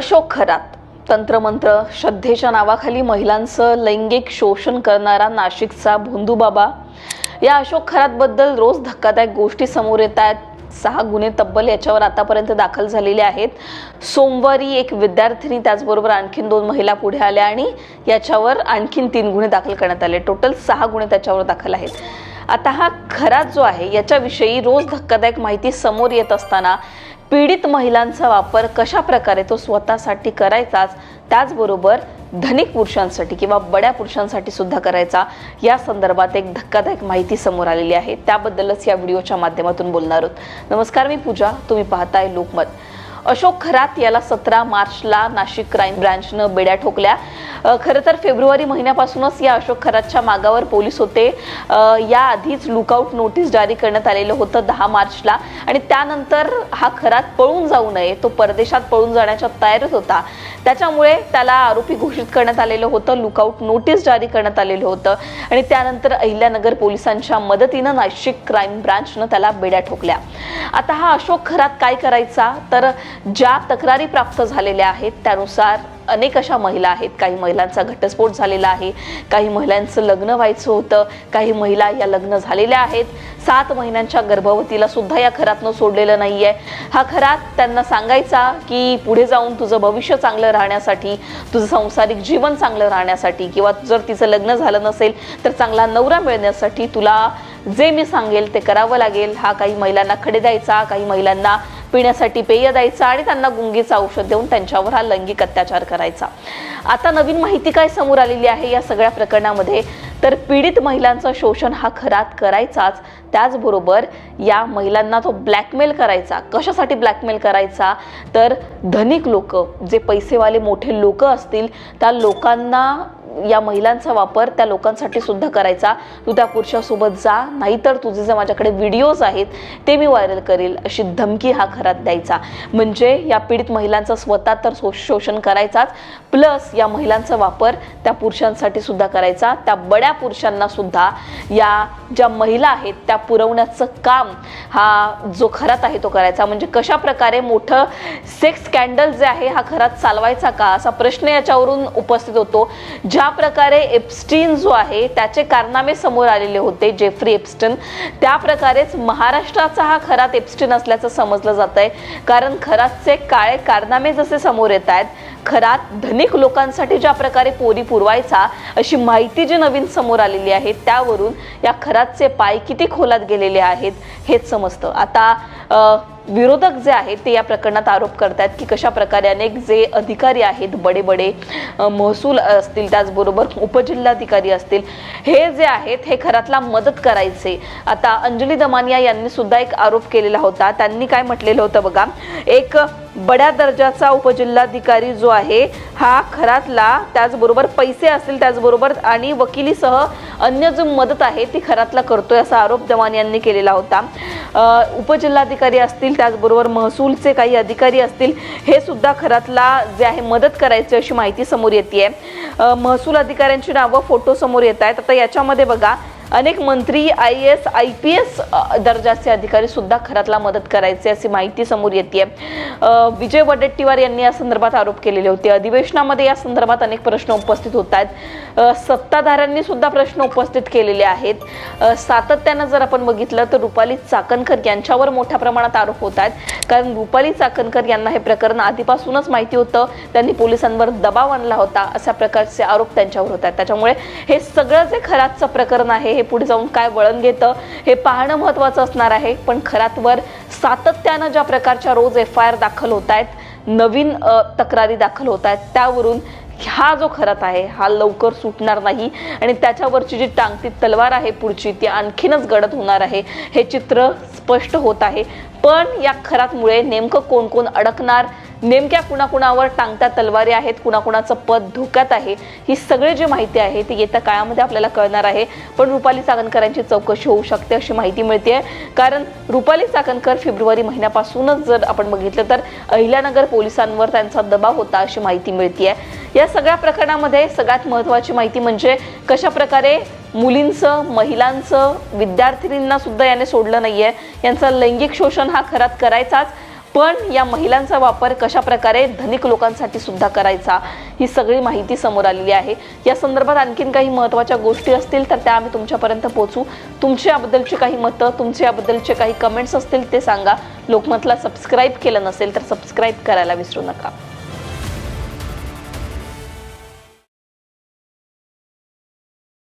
अशोक खरात तंत्रमंत्र श्रद्धेच्या नावाखाली महिलांचं लैंगिक शोषण करणारा नाशिकचा भोंदूबाबा। या अशोक खरातबद्दल रोज धक्कादायक गोष्टी समोर येत आहेत। 6 गुन्हे तब्बल याच्यावर आतापर्यंत दाखल झालेले आहेत। सोमवारी एक विद्यार्थिनी त्याचबरोबर आणखीन 2 महिला पुढे आल्या आणि याच्यावर आणखीन 3 गुन्हे दाखल करण्यात आले। टोटल 6 गुन्हे त्याच्यावर दाखल आहेत। आता हा खरात जो आहे याच्याविषयी रोज धक्कादायक माहिती समोर येत असताना पीडित महिलांचा वापर कशा प्रकारे तो स्वतःसाठी करायचाच, त्याचबरोबर धनिक पुरुषांसाठी किंवा बड्या पुरुषांसाठी सुद्धा करायचा, या संदर्भात एक धक्कादायक माहिती समोर आलेली आहे। त्याबद्दलच या व्हिडिओच्या माध्यमातून बोलणार आहोत। नमस्कार, मी पूजा, तुम्ही पाहताय लोकमत। अशोक खरात याला 17 मार्चला नाशिक क्राईम ब्रांचनं बेड्या ठोकल्या। खरं तर फेब्रुवारी महिन्यापासूनच या अशोक खरातच्या मागावर पोलीस होते। या आधीच लुकआउट नोटीस जारी करण्यात आलेलं होतं 10 मार्चला आणि त्यानंतर हा खरात पळून जाऊ नये, तो परदेशात पळून जाण्याच्या तयारीत होता। त्याच्यामुळे त्याला आरोपी घोषित करण्यात आलेलं होतं, लुकआउट नोटीस जारी करण्यात आलेलं होतं आणि त्यानंतर अहिल्यानगर पोलिसांच्या मदतीनं नाशिक क्राईम ब्रांचनं त्याला बेड्या ठोकल्या। आता हा अशोक खरात काय करायचा, तर ज्या तक्रारी प्राप्त झालेल्या आहेत त्यानुसार अनेक अशा महिला आहेत। काही महिलांचा घटस्फोट झालेला आहे, काही महिलांचं लग्न व्हायचं होतं, काही महिला या लग्न झालेल्या आहेत। 7 महिन्यांच्या गर्भवतीला सुद्धा या खरातनं सोडलेलं नाहीये। हा खरात त्यांना सांगायचा की पुढे जाऊन तुझं भविष्य चांगलं राहण्यासाठी, तुझं सांसारिक जीवन चांगलं राहण्यासाठी, किंवा जर तिचं लग्न झालं नसेल तर चांगला नवरा मिळण्यासाठी तुला जे मी सांगेल ते करावं लागेल। हा काही महिलांना खडे द्यायचा, काही महिलांना पिण्यासाठी पेय द्यायचा आणि त्यांना गुंगीचं औषध देऊन त्यांच्यावर हा लैंगिक अत्याचार करायचा। आता नवीन माहिती काय समोर आलेली आहे या सगळ्या प्रकरणामध्ये, तर पीडित महिलांचं शोषण हा खरात करायचाच, त्याचबरोबर या महिलांना तो ब्लॅकमेल करायचा। कशासाठी ब्लॅकमेल करायचा, तर धनिक लोक, जे पैसेवाले मोठे लोक असतील त्या लोकांना या महिलांचा वापर त्या लोकांसाठी सुद्धा करायचा। तू त्या पुरुषासोबत जा, नाहीतर तुझे जे माझ्याकडे व्हिडिओज आहेत ते मी व्हायरल करेल, अशी धमकी हा खरात द्यायचा। म्हणजे या पीडित महिलांचं स्वतः तर शोषण करायचाच, प्लस या महिलांचा वापर त्या पुरुषांसाठी सुद्धा करायचा। त्या बड्या पुरुषांना सुद्धा या ज्या महिला आहेत त्या पुरवण्याचं काम हा जो खरात आहे तो करायचा। म्हणजे कशा प्रकारे मोठं सेक्स स्कॅन्डल जे आहे हा खरात चालवायचा का, असा प्रश्न याच्यावरून उपस्थित होतो। ज्या प्रकारे एप्स्टीन जो आहे त्याचे कारनामे समोर आलेले होते, जेफ्री एप्स्टीन, त्या प्रकारेच महाराष्ट्राचा हा खरात एप्स्टीन असल्याचं समजलं जात आहे। कारण खरातचे काळे कारनामे जसे समोर येत आहेत, खरात धनिक लोकांसाठी ज्या प्रकारे पोरी पुरवायचा अशी माहिती जी नवीन समोर आलेली आहे, त्यावरून या खरातचे पाय किती खोलात गेलेले आहेत हेच समजतं। आता विरोधक जे आहेत ते या प्रकरणात आरोप करतात की कशा प्रकारे अनेक जे अधिकारी आहेत, बडे बडे महसूल असतील, त्याचबरोबर उपजिल्हाधिकारी असतील, हे जे आहेत हे खरातला मदत करायचे। आता अंजली दमानिया यांनी सुद्धा एक आरोप केलेला होता। त्यांनी काय म्हटलेलं होतं बघा, एक बड्या दर्जाचा उपजिल्हाधिकारी जो आहे हा खरातला, त्याचबरोबर पैसे असतील त्याचबरोबर आणि वकिलीसह अन्य जो मदत आहे ती खरातला करतोय, असा आरोप दमानिया यांनी केलेला होता। उपजिल्हाधिकारी असतील त्याचबरोबर महसूलचे काही अधिकारी असतील, हे सुद्धा खरातला जे आहे मदत करायची अशी माहिती समोर येते। महसूल अधिकाऱ्यांची नावं, फोटो समोर येत आहेत। आता याच्यामध्ये बघा, अनेक मंत्री, IAS IPS दर्जाचे अधिकारी सुद्धा खरातला मदत करायचे अशी माहिती समोर येते। विजय वडेट्टीवार यांनी या संदर्भात आरोप केलेले होते। अधिवेशनामध्ये या संदर्भात अनेक प्रश्न उपस्थित होत आहेत। सत्ताधाऱ्यांनी सुद्धा प्रश्न उपस्थित केलेले आहेत। सातत्यानं जर आपण बघितलं तर रुपाली चाकणकर यांच्यावर मोठ्या प्रमाणात आरोप होत आहेत, कारण रुपाली चाकणकर यांना हे प्रकरण आधीपासूनच माहिती होतं, त्यांनी पोलिसांवर दबाव आणला होता, अशा प्रकारचे आरोप त्यांच्यावर होत आहेत। त्याच्यामुळे हे सगळं जे खरातचं प्रकरण आहे हे पुढे जाऊन काय वळण घेतं हे पाहणं महत्त्वाचं असणार आहे। पण खरातवर सातत्यानं ज्या प्रकारच्या रोज FIR दाखल होत आहेत, नवीन तक्रारी दाखल होत आहेत, त्यावरून हा जो खरात आहे हा लवकर सुटणार नाही आणि त्याच्यावरची जी टांगती तलवार आहे पुढची ती आणखीनच गडद होणार आहे, हे चित्र स्पष्ट होत आहे। पण या खरातमुळे नेमकं कोण कोण अडकणार, नेमक्या कुणाकुणावर टांगत्या तलवारी आहेत, कुणाकुणाचं पद धोक्यात आहे, ही सगळी जी माहिती आहे ती येत्या काळामध्ये आपल्याला कळणार आहे। पण रुपाली चाकणकरांची चौकशी होऊ शकते अशी माहिती मिळते, कारण रुपाली चाकणकर फेब्रुवारी महिन्यापासूनच जर आपण बघितलं तर अहिल्यानगर पोलिसांवर त्यांचा दबाव होता अशी माहिती मिळते। या सगळ्या प्रकरणामध्ये सगळ्यात महत्त्वाची माहिती म्हणजे कशा प्रकारे मुलींचं, महिलांचं, विद्यार्थिनींना सुद्धा याने सोडलं नाहीये। यांचं लैंगिक शोषण हा खरात करायचाच, पण या महिलांचा वापर कशा प्रकारे धनिक लोकांसाठी सुद्धा करायचा, ही सगळी माहिती समोर आलेली आहे. या संदर्भात आणखीन काही महत्त्वाच्या गोष्टी असतील तर त्या आम्ही तुमच्यापर्यंत पोहोचू. तुमची याबद्दलची काही मतं, तुमचे याबद्दलचे काही कमेंट्स असतील ते सांगा. लोकमतला सबस्क्राईब केलं नसेल तर सबस्क्राईब करायला विसरू नका.